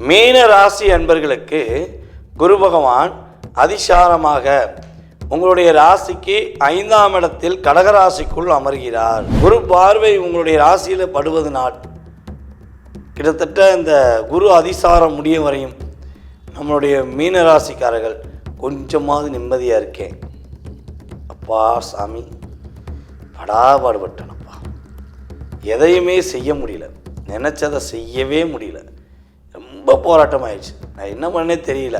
மீன ராசி அன்பர்களுக்கு குரு பகவான் அதிசாரமாக உங்களுடைய ராசிக்கு 5ஆம் இடத்தில் கடகராசிக்குள் அமர்கிறார். குரு பார்வை உங்களுடைய ராசியில் படுவதனால் கிட்டத்தட்ட இந்த குரு அதிசாரம் முடிய வரையும் நம்மளுடைய மீன ராசிக்காரர்கள் கொஞ்சமாவது நிம்மதியாக இருக்கேன். அப்பா சாமி படாபாடுபட்டனப்பா, எதையுமே செய்ய முடியல, நினச்சதை செய்யவே முடியல, ரொம்ப போராட்டமாயிடுச்சு, நான் என்ன பண்ணே தெரியல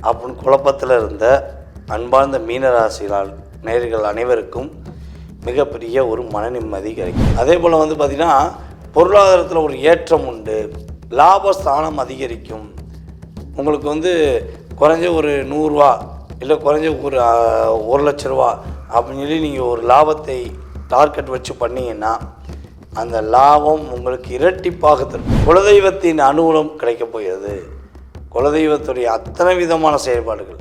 அப்படின்னு குழப்பத்தில் இருந்த அன்பார்ந்த மீனராசினால் நேயர்கள் அனைவருக்கும் மிகப்பெரிய ஒரு மன நிம்மதி கிடைக்கும். அதே போல் பார்த்திங்கன்னா பொருளாதாரத்தில் ஒரு ஏற்றம் உண்டு, லாபஸ்தானம் அதிகரிக்கும். உங்களுக்கு குறைஞ்ச ஒரு 100 ரூபா இல்லை குறைஞ்ச ஒரு 1 லட்ச ரூபா அப்படின்னு சொல்லி நீங்கள் ஒரு லாபத்தை டார்கெட் வச்சு பண்ணிங்கன்னா அந்த லாபம் உங்களுக்கு இரட்டிப்பாக தரும். குலதெய்வத்தின் அனுகூலம் கிடைக்கப் போகிறது. குலதெய்வத்துடைய அத்தனை விதமான செயல்பாடுகள்,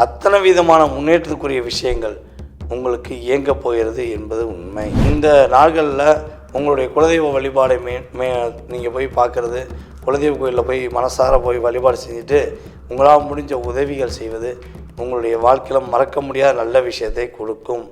அத்தனை விதமான முன்னேற்றத்துக்குரிய விஷயங்கள் உங்களுக்கு இயங்க போகிறது என்பது உண்மை. இந்த நாள்களில் உங்களுடைய குலதெய்வ வழிபாடை நீங்கள் போய் பார்க்குறது, குலதெய்வ கோயிலில் போய் மனசார போய் வழிபாடு செஞ்சுட்டு உங்களால் முடிஞ்ச உதவிகள் செய்வது உங்களுடைய வாழ்க்கையில் மறக்க முடியாத நல்ல விஷயத்தை கொடுக்கும்.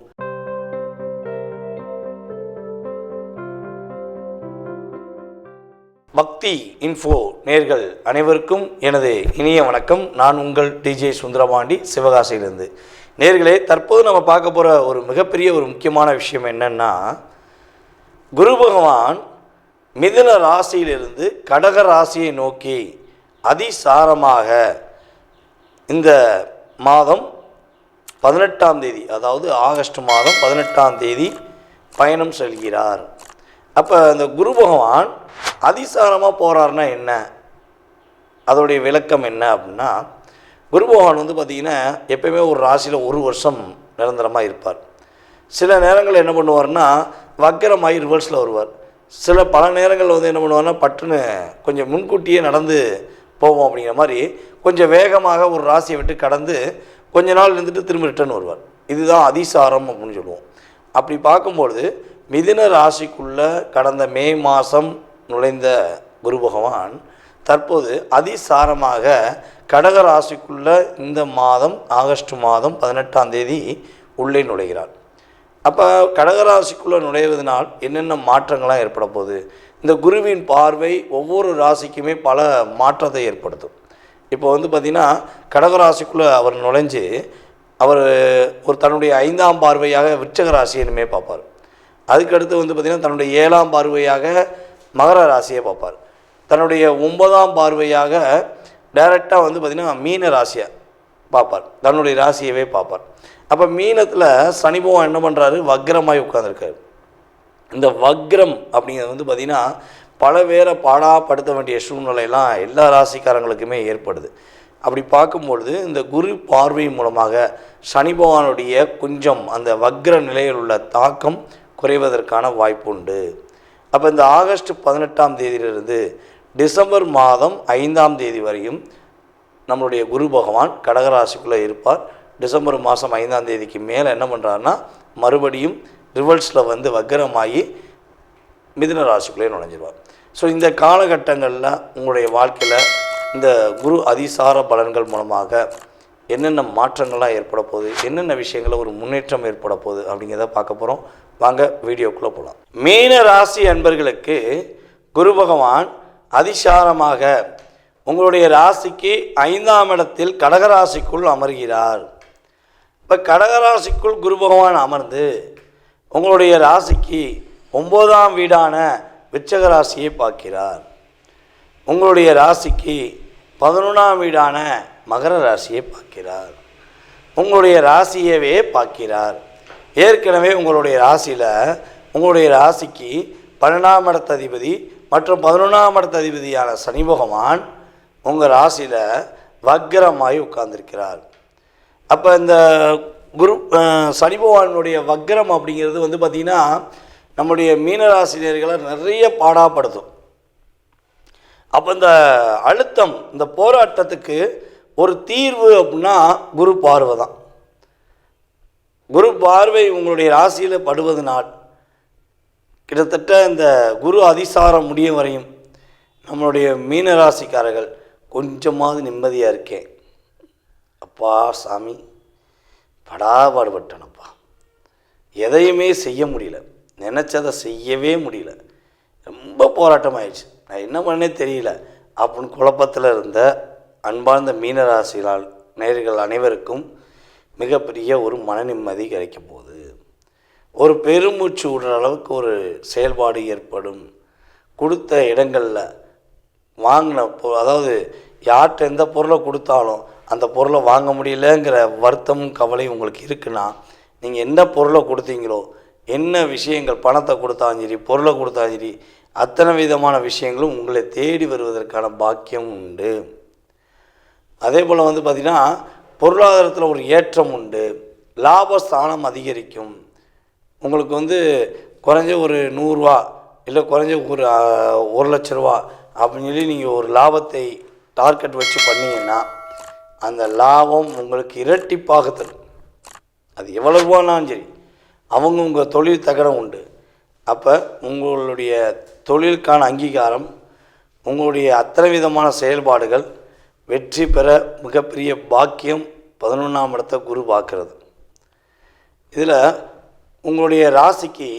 பக்தி இன்ஃபோ நேர்கள் அனைவருக்கும் எனது இனிய வணக்கம். நான் உங்கள் டிஜே சுந்தரபாண்டி, சிவகாசியிலிருந்து. நேர்களே, தற்போது நம்ம பார்க்க போகிற ஒரு மிகப்பெரிய ஒரு முக்கியமான விஷயம் என்னென்னா, குரு பகவான் மிதுன ராசியிலிருந்து கடக ராசியை நோக்கி அதிசாரமாக இந்த மாதம் 18ஆம் தேதி, அதாவது ஆகஸ்ட் மாதம் 18ஆம் தேதி பயணம் செல்கிறார். அப்போ இந்த குரு பகவான் அதிசாரமாக போகிறாருன்னா என்ன, அதோடைய விளக்கம் என்ன அப்படின்னா, குரு பகவான் பார்த்திங்கன்னா எப்பயுமே ஒரு ராசியில் 1 வருஷம் நிரந்தரமாக இருப்பார். சில நேரங்களில் என்ன பண்ணுவார்னா வக்கரமாகி ரிவர்ஸில் வருவார். பல நேரங்களில் என்ன பண்ணுவார்னா பட்டுன்னு கொஞ்சம் முன்கூட்டியே நடந்து போவோம். அப்படிங்கிற மாதிரி கொஞ்சம் வேகமாக ஒரு ராசியை விட்டு கடந்து கொஞ்ச நாள் இருந்துட்டு திரும்ப ரிட்டர்ன் வருவார். இதுதான் அதிசாரம் அப்படின்னு சொல்லுவோம். அப்படி பார்க்கும்பொழுது மிதுன ராசிக்குள்ளே கடந்த மே மாதம் நுழைந்த குரு பகவான் தற்போது அதிசாரமாக கடக ராசிக்குள்ளே இந்த மாதம் ஆகஸ்ட் மாதம் 18ஆம் தேதி உள்ளே நுழைகிறார். அப்போ கடகராசிக்குள்ளே நுழைவதனால் என்னென்ன மாற்றங்கள்லாம் ஏற்பட போகுது? இந்த குருவின் பார்வை ஒவ்வொரு ராசிக்குமே பல மாற்றத்தை ஏற்படுத்தும். இப்போ பார்த்திங்கன்னா கடகராசிக்குள்ளே அவர் நுழைஞ்சு அவர் ஒரு தன்னுடைய 5ஆம் பார்வையாக விருச்சிக ராசியை இனிமேல் பார்ப்பார். அதுக்கடுத்து பார்த்திங்கன்னா தன்னுடைய 7ஆம் பார்வையாக மகர ராசியை பார்ப்பார். தன்னுடைய 9ஆம் பார்வையாக டைரெக்டாக பார்த்திங்கன்னா மீன ராசியை பார்ப்பார், தன்னுடைய ராசியவே பார்ப்பார். அப்போ மீனத்தில் சனி பகவான் என்ன பண்ணுறாரு, வக்ரமாகி உட்காந்துருக்காரு. இந்த வக்ரம் அப்படிங்கிறது பார்த்திங்கன்னா பல பேரை பாடாப்படுத்த வேண்டிய சூழ்நிலையெல்லாம் எல்லா ராசிக்காரங்களுக்குமே ஏற்படுது. அப்படி பார்க்கும்பொழுது இந்த குரு பார்வை மூலமாக சனி பகவானுடைய கொஞ்சம் அந்த வக்ர நிலையில் உள்ள தாக்கம் குறைவதற்கான வாய்ப்பு உண்டு. அப்போ இந்த ஆகஸ்ட் 18ஆம் தேதியிலிருந்து டிசம்பர் மாதம் 5ஆம் தேதி வரையும் நம்மளுடைய குரு பகவான் கடகராசிக்குள்ளே இருப்பார். டிசம்பர் மாதம் 5ஆம் தேதிக்கு மேலே என்ன பண்ணுறாருன்னா மறுபடியும் ரிவர்ஸில் வக்கரமாகி மிதுன ராசிக்குள்ளே நுழைஞ்சிருவார். ஸோ இந்த காலகட்டங்களில் உங்களுடைய வாழ்க்கையில் இந்த குரு அதிசார பலன்கள் மூலமாக என்னென்ன மாற்றங்கள்லாம் ஏற்பட போகுது, என்னென்ன விஷயங்களில் ஒரு முன்னேற்றம் ஏற்பட போகுது அப்படிங்கிறத பார்க்க போகிறோம். வாங்க வீடியோக்குள்ளே போகலாம். மீன ராசி அன்பர்களுக்கு குரு பகவான் அதிசாரமாக உங்களுடைய ராசிக்கு 5ஆம் இடத்தில் கடகராசிக்குள் அமர்கிறார். இப்போ கடகராசிக்குள் குரு பகவான் அமர்ந்து உங்களுடைய ராசிக்கு 9ஆம் வீடான விருச்சிக ராசியை பார்க்கிறார். உங்களுடைய ராசிக்கு 11ஆம் வீடான மகர ராசியை பார்க்கிறார். உங்களுடைய ராசியவே பார்க்கிறார். ஏற்கனவே உங்களுடைய ராசியில் உங்களுடைய ராசிக்கு 12ஆம் இடத்த அதிபதி மற்றும் 11ஆம் இடத்த அதிபதியான சனி பகவான் உங்கள் ராசியில் வக்ரமாகி உட்கார்ந்துருக்கிறார். அப்போ இந்த குரு சனி பகவானுடைய வக்ரம் அப்படிங்கிறது பார்த்திங்கன்னா நம்முடைய மீனராசினியர்களை நிறைய பாடாப்படுத்தும். அப்போ இந்த அழுத்தம், இந்த போராட்டத்துக்கு ஒரு தீர்வு அப்படின்னா குரு பார்வை தான். குரு பார்வை உங்களுடைய ராசியில் படுவதனால் கிட்டத்தட்ட இந்த குரு அதிசாரம் முடிய வரையும் நம்மளுடைய மீனராசிக்காரர்கள் கொஞ்சமாவது நிம்மதியாக இருக்கேன். அப்பா சாமி, படாபாடுபட்டேனப்பா, எதையுமே செய்ய முடியல, நினச்சதை செய்யவே முடியல, ரொம்ப போராட்டமாயிடுச்சு, நான் என்ன பண்ணே தெரியல அப்படின்னு குழப்பத்தில் இருந்த அன்பார்ந்த மீனராசினால் நேயர்கள் அனைவருக்கும் மிகப்பெரிய ஒரு மன நிம்மதி கிடைக்க போகுது. ஒரு பெருமூச்சு விடுற அளவுக்கு ஒரு செயல்பாடு ஏற்படும். கொடுத்த இடங்களில் வாங்கின அதாவது யார்கிட்ட எந்த பொருளை கொடுத்தாலும் அந்த பொருளை வாங்க முடியலங்கிற வருத்தமும் கவலையும் உங்களுக்கு இருக்குன்னா, நீங்கள் என்ன பொருளை கொடுத்தீங்களோ, என்ன விஷயங்கள் பணத்தை கொடுத்தாலும் சரி, பொருளை கொடுத்தாலும் சரி, அத்தனை விதமான விஷயங்களும் உங்களை தேடி வருவதற்கான பாக்கியம் உண்டு. அதே போல் பார்த்திங்கன்னா பொருளாதாரத்தில் ஒரு ஏற்றம் உண்டு. லாபஸ்தானம் அதிகரிக்கும். உங்களுக்கு குறைஞ்ச ஒரு 100 ரூபா இல்லை குறைஞ்ச ஒரு 1 லட்ச ரூபா அப்படின்னு சொல்லி நீங்கள் ஒரு லாபத்தை டார்கெட் வச்சு பண்ணிங்கன்னா அந்த லாபம் உங்களுக்கு இரட்டிப்பாக தரும். அது எவ்வளோ ரூபானாலும் சரி, அவங்க உங்கள் தொழில் தகரம் உண்டு. அப்போ உங்களுடைய தொழிலுக்கான அங்கீகாரம், உங்களுடைய அத்தனை விதமான செயல்பாடுகள் வெற்றி பெற மிகப்பெரிய பாக்கியம் 11ஆம் இடத்தை குரு பார்க்கறது. இதில் உங்களுடைய ராசிக்கு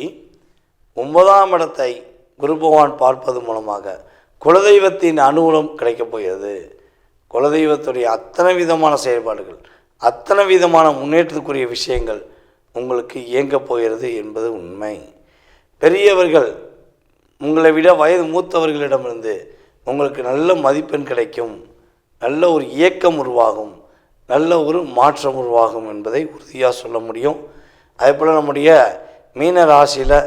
9ஆம் இடத்தை குரு பகவான் பார்ப்பது மூலமாக குலதெய்வத்தின் அனுகூலம் கிடைக்கப் போகிறது. குலதெய்வத்துடைய அத்தனை விதமான செயல்பாடுகள், அத்தனை விதமான முன்னேற்றத்துக்குரிய விஷயங்கள் உங்களுக்கு இயங்கப் போகிறது என்பது உண்மை. பெரியவர்கள், உங்களை விட வயது மூத்தவர்களிடமிருந்து உங்களுக்கு நல்ல மதிப்பெண் கிடைக்கும், நல்ல ஒரு இயக்கம் உருவாகும், நல்ல ஒரு மாற்றம் உருவாகும் என்பதை உறுதியாக சொல்ல முடியும். அதேபோல் நம்முடைய மீன ராசியில்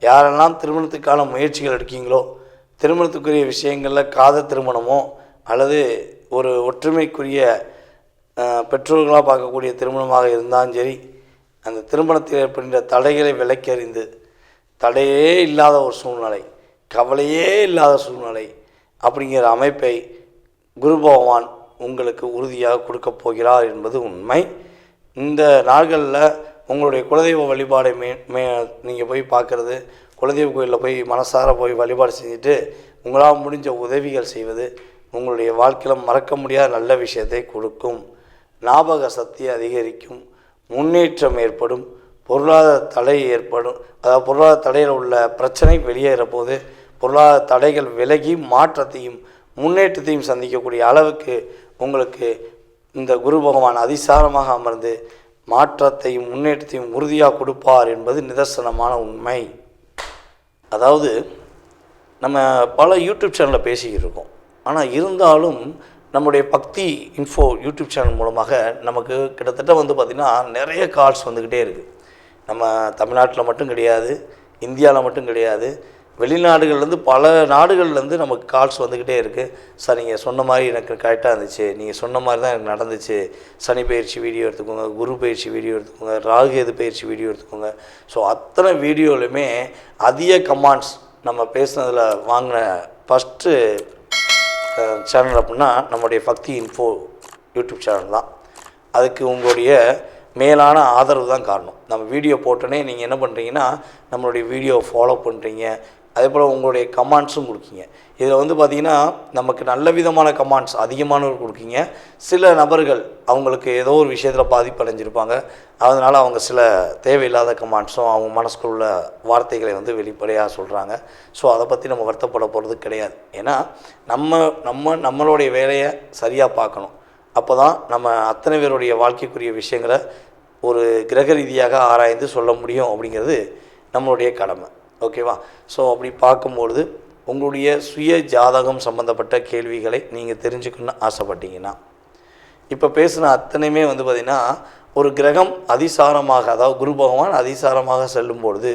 யாரெல்லாம் திருமணத்துக்கான முயற்சிகள் எடுக்கீங்களோ, திருமணத்துக்குரிய விஷயங்களில் காதல் திருமணமோ அல்லது ஒரு ஒற்றுமைக்குரிய பெற்றோர்களாக பார்க்கக்கூடிய திருமணமாக இருந்தாலும் சரி, அந்த திருமணத்தில் ஏற்படுகின்ற தடைகளை விலக்கறிந்து, தடையே இல்லாத ஒரு சூழ்நிலை, கவலையே இல்லாத சூழ்நிலை அப்படிங்கிற அமைப்பை குரு பகவான் உங்களுக்கு உறுதியாக கொடுக்கப் போகிறார் என்பது உண்மை. இந்த நாள்களில் உங்களுடைய குலதெய்வ வழிபாடை நீங்கள் போய் பார்க்குறது, குலதெய்வ கோயிலில் போய் மனசார போய் வழிபாடு செஞ்சுட்டு உங்களால் முடிஞ்ச உதவிகள் செய்வது உங்களுடைய வாழ்க்கையில் மறக்க முடியாத நல்ல விஷயத்தை கொடுக்கும். ஞாபக சக்தி அதிகரிக்கும், முன்னேற்றம் ஏற்படும், பொருளாதார தடை ஏற்படும். அதாவது பொருளாதார தடையில் உள்ள பிரச்சனை வெளியேற போது பொருளாதார தடைகள் விலகி மாற்றத்தையும் முன்னேற்றத்தையும் சந்திக்கக்கூடிய அளவுக்கு உங்களுக்கு இந்த குரு பகவான் அதிசாரமாக அமர்ந்து மாற்றத்தையும் முன்னேற்றத்தையும் உறுதியாக கொடுப்பார் என்பது நிதர்சனமான உண்மை. அதாவது நம்ம பல யூடியூப் சேனலில் பேசிக்கிட்டு இருக்கோம். ஆனால் இருந்தாலும் நம்முடைய பக்தி இன்ஃபோ யூடியூப் சேனல் மூலமாக நமக்கு கிட்டத்தட்ட பார்த்திங்கன்னா நிறைய கால்ஸ் வந்துக்கிட்டே இருக்குது. நம்ம தமிழ்நாட்டில் மட்டும் கிடையாது, இந்தியாவில் மட்டும் கிடையாது, வெளிநாடுகள்லேருந்து பல நாடுகள்லேருந்து நமக்கு கால்ஸ் வந்துக்கிட்டே இருக்குது. சார், நீங்கள் சொன்ன மாதிரி எனக்கு கரெக்டாக இருந்துச்சு, நீங்கள் சொன்ன மாதிரி தான் எனக்கு நடந்துச்சு, சனி பயிற்சி வீடியோ எடுத்துக்கோங்க, குரு பயிற்சி வீடியோ எடுத்துக்கோங்க, ராகுகேது பயிற்சி வீடியோ எடுத்துக்கோங்க. ஸோ அத்தனை வீடியோலையுமே அதிக கமெண்ட்ஸ் நம்ம பேசுனதில் வாங்கின ஃபஸ்ட்டு சேனல் அப்படின்னா நம்முடைய பக்தி இன்ஃபோ யூடியூப் சேனல் தான். அதுக்கு உங்களுடைய மேலான ஆதரவு தான் காரணம். நம்ம வீடியோ போட்டோன்னே நீங்கள் என்ன பண்ணுறீங்கன்னா நம்மளுடைய வீடியோவை ஃபாலோ பண்ணுறீங்க, அதே போல் உங்களுடைய கமெண்ட்ஸும் கொடுக்கீங்க. இதில் பார்த்திங்கன்னா நமக்கு நல்ல விதமான கமெண்ட்ஸ் அதிகமானவர் கொடுக்கீங்க. சில நபர்கள் அவங்களுக்கு ஏதோ ஒரு விஷயத்தில் பாதிப்படைஞ்சிருப்பாங்க, அதனால் அவங்க சில தேவையில்லாத கமெண்ட்ஸும் அவங்க மனசுக்குள்ள வார்த்தைகளை வெளிப்படையாக சொல்கிறாங்க. ஸோ அதை பற்றி நம்ம வருத்தப்பட போகிறது கிடையாது. ஏன்னா நம்மளுடைய வேலையை சரியாக பார்க்கணும். அப்போ தான் நம்ம அத்தனை பேருடைய வாழ்க்கைக்குரிய விஷயங்களை ஒரு கிரக ரீதியாக ஆராய்ந்து சொல்ல முடியும் அப்படிங்கிறது நம்மளுடைய கடமை. ஓகேவா? ஸோ அப்படி பார்க்கும்பொழுது உங்களுடைய சுய ஜாதகம் சம்மந்தப்பட்ட கேள்விகளை நீங்கள் தெரிஞ்சுக்கணும்னு ஆசைப்பட்டீங்கன்னா, இப்போ பேசுன அத்தனையுமே பார்த்திங்கன்னா ஒரு கிரகம் அதிசாரமாக, அதாவது குரு பகவான் அதிசாரமாக செல்லும்பொழுது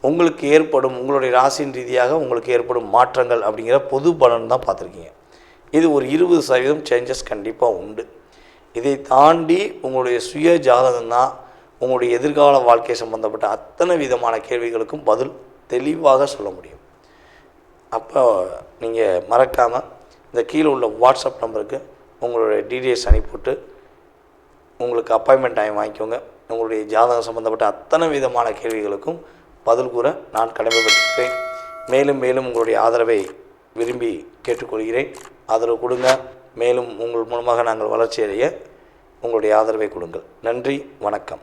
உங்களுக்கு ஏற்படும், உங்களுடைய ராசியின் ரீதியாக உங்களுக்கு ஏற்படும் மாற்றங்கள் அப்படிங்கிற பொது பலன் தான் பார்த்துருக்கீங்க. இது ஒரு 20% சேஞ்சஸ் கண்டிப்பாக உண்டு. இதை தாண்டி உங்களுடைய சுய ஜாதகம் தான் உங்களுடைய எதிர்கால வாழ்க்கை சம்பந்தப்பட்ட அத்தனை விதமான கேள்விகளுக்கும் பதில் தெளிவாக சொல்ல முடியும். அப்போ நீங்கள் மறக்காமல் இந்த கீழே உள்ள வாட்ஸ்அப் நம்பருக்கு உங்களுடைய டீட்டெயில்ஸ் அனுப்பிவிட்டு உங்களுக்கு அப்பாயின்மெண்ட் டைம் வாங்கிக்கோங்க. உங்களுடைய ஜாதகம் சம்பந்தப்பட்ட அத்தனை விதமான கேள்விகளுக்கும் பதில் கூற நான் கடமைப்பட்டிருக்கிறேன். மேலும் மேலும் உங்களுடைய ஆதரவை விரும்பி கேட்டுக்கொள்கிறேன். ஆதரவு கொடுங்க. மேலும் உங்கள் மூலமாக நாங்கள் வளர்ச்சி அடைய உங்களுடைய ஆதரவை கொடுங்கள். நன்றி, வணக்கம்.